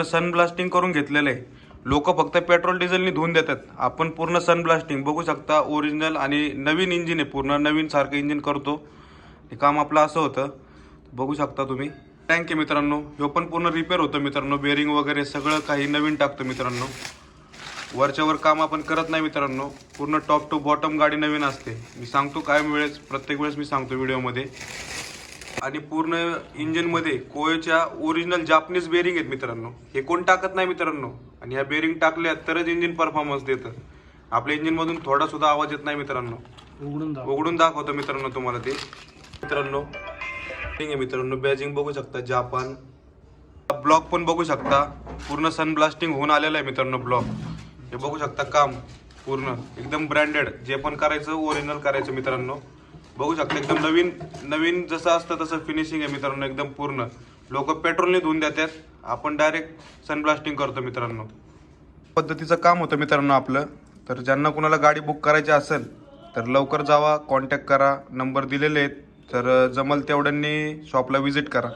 सन blasting करून घेतलेलं आहे. लोक फक्त पेट्रोल डिझेलनी धुवून देतात, आपण पूर्ण सन ब्लास्टिंग बघू शकता. ओरिजिनल आणि नवीन इंजिन आहे, पूर्ण नवीन सारखं इंजिन करतो. हे काम आपलं असं होतं, बघू शकता तुम्ही. टँक आहे मित्रांनो, ह्यो पण पूर्ण रिपेअर होतं मित्रांनो. बेरिंग वगैरे सगळं काही नवीन टाकतो मित्रांनो. वरच्यावर काम आपण करत नाही मित्रांनो, पूर्ण टॉप टू बॉटम गाडी नवीन असते. मी सांगतो कायम वेळेस, प्रत्येक वेळेस मी सांगतो व्हिडिओमध्ये. आणि पूर्ण इंजिनमध्ये कोयोच्या ओरिजिनल जापनीज बेरिंग आहेत मित्रांनो. हे कोण टाकत नाही मित्रांनो, आणि ह्या बेरिंग टाकल्या तरच इंजिन परफॉर्मन्स देतं. आपल्या इंजिनमधून थोडा सुद्धा आवाज येत नाही मित्रांनो. उघडून दाखवतो मित्रांनो तुम्हाला ते. मित्रांनो आहे मित्रांनो, बॅजिंग बघू शकता जापान. ब्लॉक पण बघू शकता, पूर्ण सन ब्लास्टिंग होऊन आलेलं आहे मित्रांनो ब्लॉक. हे बघू शकता काम पूर्ण एकदम ब्रँडेड. जे पण करायचं ओरिजिनल करायचं मित्रांनो. बघू शकता एकदम नवीन नवीन जसं असतं तसं फिनिशिंग आहे मित्रांनो, एकदम पूर्ण. लोक पेट्रोलने धुवून देतात, आपण डायरेक्ट सन ब्लास्टिंग करतो मित्रांनो. पद्धतीचं काम होतं मित्रांनो आपलं. तर ज्यांना कुणाला गाडी बुक करायची असेल तर लवकर जावा, कॉन्टॅक्ट करा, नंबर दिलेले आहेत. तर जमल तेवढ्यांनी शॉपला व्हिजिट करा.